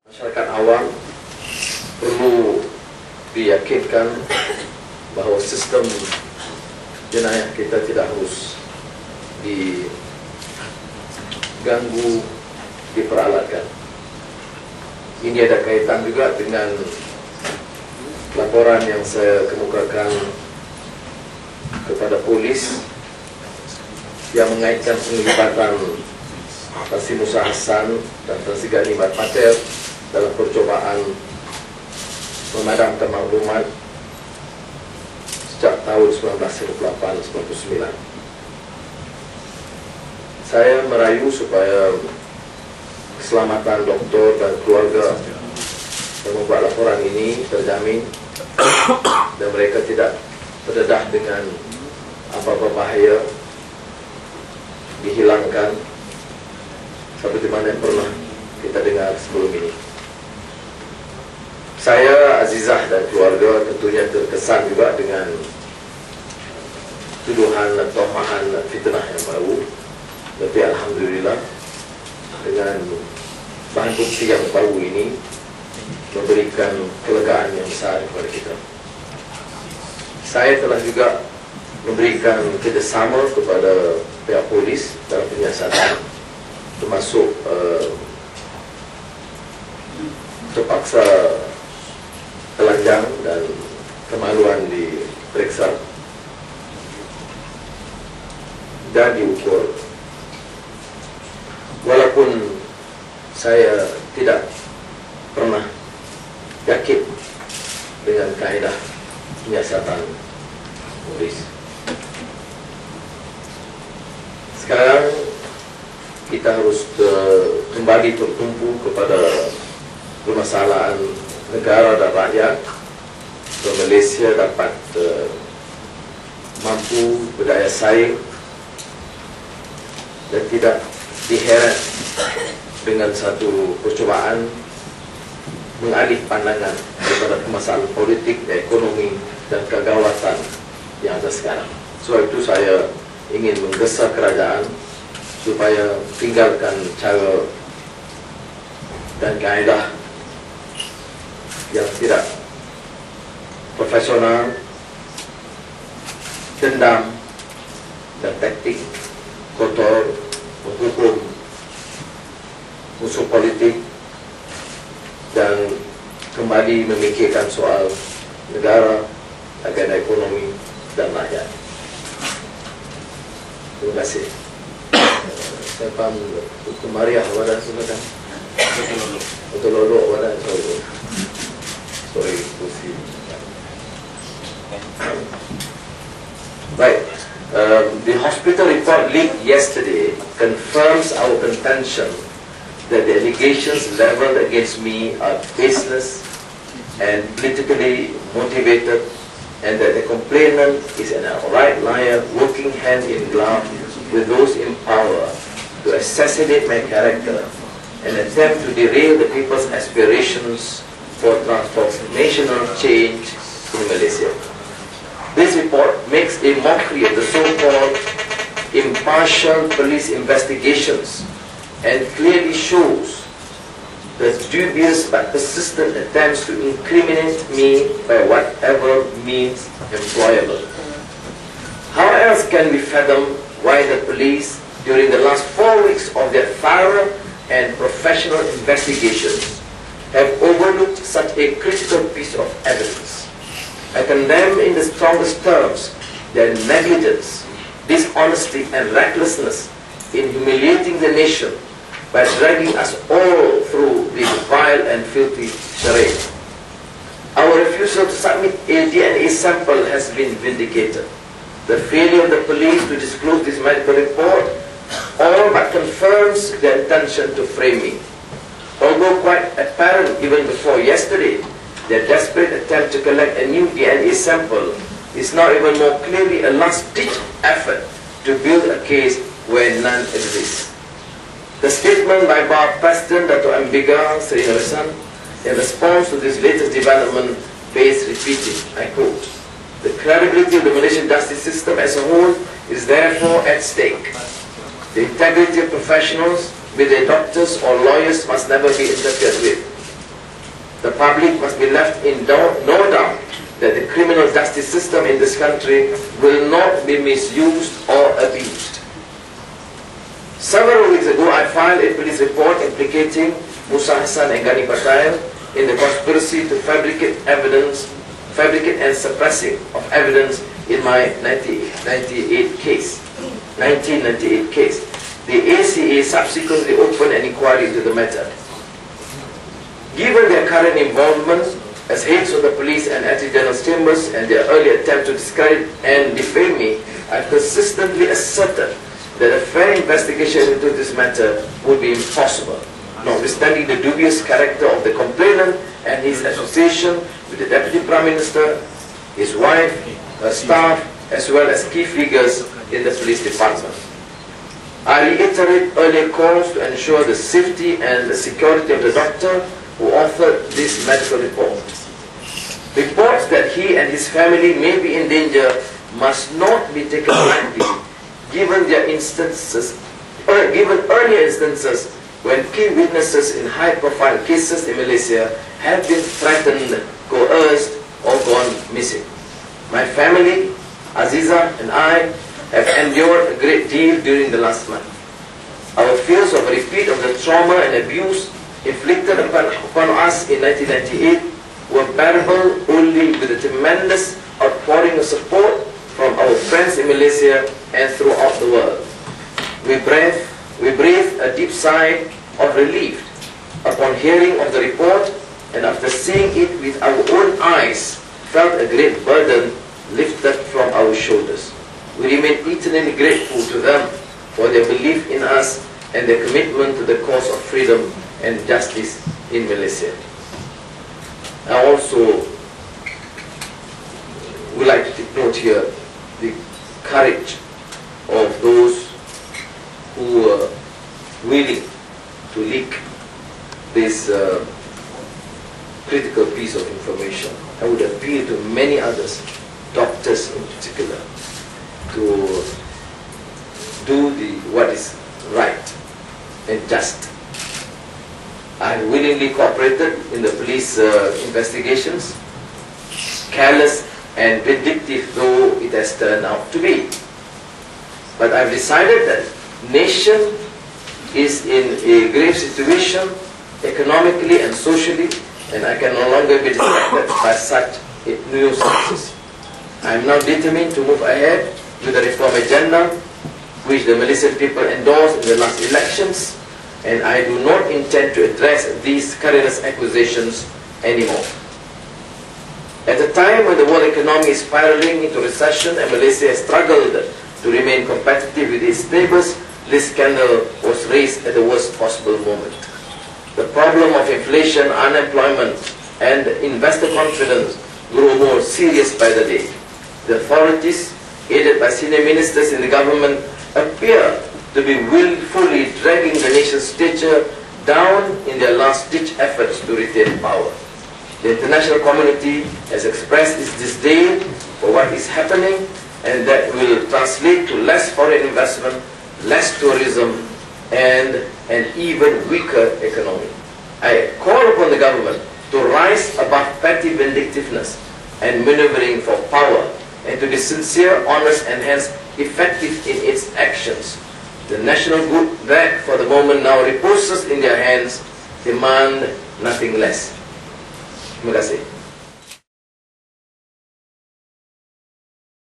Masyarakat awam perlu diyakinkan bahawa sistem jenayah kita tidak harus diganggu, diperalatkan. Ini ada kaitan juga dengan laporan yang saya kemukakan kepada polis yang mengaitkan penglibatan Tan Sri Musa Hassan dan Tan Sri Gani Patel dalam percobaan memadamkan maklumat sejak tahun 1998-99. Saya merayu supaya keselamatan doktor dan keluarga yang membuat laporan ini terjamin dan mereka tidak terdedah dengan apa-apa bahaya, dihilangkan seperti mana yang pernah kita dengar sebelum ini. Saya, Azizah dan keluarga tentunya terkesan juga dengan tuduhan dan tomahan fitnah yang baru. Tapi alhamdulillah dengan bahan bukti yang baru ini memberikan kelegaan yang besar kepada kita. Saya telah juga memberikan kerjasama kepada pihak polis dalam penyiasatan, termasuk terpaksa telanjang dan kemaluan diperiksa dan diukur. Walaupun saya tidak pernah yakin dengan kaedah penyiasatan polis. Sekarang kita harus kembali tertumpu kepada permasalahan negara dan rakyat, supaya Malaysia dapat mampu berdaya saing dan tidak diheret dengan satu percubaan mengalih pandangan kepada permasalahan politik, ekonomi dan kegawatan yang ada sekarang. Sebab itu saya ingin menggesa kerajaan supaya tinggalkan cara dan kaedah yang tidak profesional, dendam dan taktik kotor menghukum musuh politik dan kembali memikirkan soal negara, agenda ekonomi dan rakyat. Terima kasih. Saya faham hukum Mariah wadah sebenarnya. Betul lolok wadah sorry kursi. Right. The hospital report leaked yesterday confirms our contention that the allegations leveled against me are baseless and politically motivated, and that the complainant is an outright liar working hand in glove with those in power to assassinate my character and attempt to derail the people's aspirations for transformational change in Malaysia. This report makes a mockery of the so-called impartial police investigations and clearly shows the dubious but persistent attempts to incriminate me by whatever means employable. How else can we fathom why the police, during the last 4 weeks of their thorough and professional investigations, have overlooked such a critical piece of evidence? I condemn in the strongest terms their negligence, dishonesty and recklessness in humiliating the nation by dragging us all through this vile and filthy charade. Our refusal to submit a DNA sample has been vindicated. The failure of the police to disclose this medical report all but confirms their intention to frame me. Although quite apparent even before yesterday, their desperate attempt to collect a new DNA sample is now even more clearly a last-ditch effort to build a case where none exists. The statement by Bar President Dato Seri Anwar in response to this latest development bears repeating. I quote, "The credibility of the Malaysian justice system as a whole is therefore at stake. The integrity of professionals, be they doctors or lawyers, must never be interfered with. The public must be left in no doubt that the criminal justice system in this country will not be misused or abused. Several weeks ago, I filed a police report implicating Musa Hassan and Ghani Patail in the conspiracy to fabricate and suppressing of evidence in my 1998 case. The ACA subsequently opened an inquiry into the matter. Given their current involvement as heads of the police and anti-journalist chambers and their early attempt to discredit and defame me, I persistently asserted that a fair investigation into this matter would be impossible, notwithstanding the dubious character of the complainant and his association with the Deputy Prime Minister, his wife, her staff, as well as key figures in the police department. I reiterate earlier calls to ensure the safety and the security of the doctor who authored this medical report. Reports that he and his family may be in danger must not be taken lightly, given earlier instances when key witnesses in high-profile cases in Malaysia have been threatened, coerced, or gone missing. My family, Aziza, and I have endured a great deal during the last month. Our fears of a repeat of the trauma and abuse inflicted upon us in 1998 were bearable only with a tremendous outpouring of support from our friends in Malaysia and throughout the world. We breathed a deep sigh of relief upon hearing of the report, and after seeing it with our own eyes, felt a great burden lifted from our shoulders. We remain eternally grateful to them for their belief in us and their commitment to the cause of freedom and justice in Malaysia. I also would like to note here the courage of those who were willing to leak this critical piece of information. I would appeal to many others, doctors in particular, to do what is right and just. I willingly cooperated in the police investigations, careless and vindictive though it has turned out to be. But I've decided that nation is in a grave situation, economically and socially, and I can no longer be distracted by such nuisances. I am now determined to move ahead with the reform agenda which the Malaysian people endorsed in the last elections, and I do not intend to address these scurrilous accusations anymore. At a time when the world economy is spiraling into recession and Malaysia has struggled to remain competitive with its neighbors, this scandal was raised at the worst possible moment. The problem of inflation, unemployment, and investor confidence grew more serious by the day. The authorities, aided by senior ministers in the government, appear to be willfully dragging the nation's stature down in their last-ditch efforts to retain power. The international community has expressed its disdain for what is happening, and that will translate to less foreign investment, less tourism, and an even weaker economy. I call upon the government to rise above petty vindictiveness and maneuvering for power, and to be sincere, honest, and hence effective in its actions. The national good that for the moment now reposes in their hands demand nothing less. Terima kasih.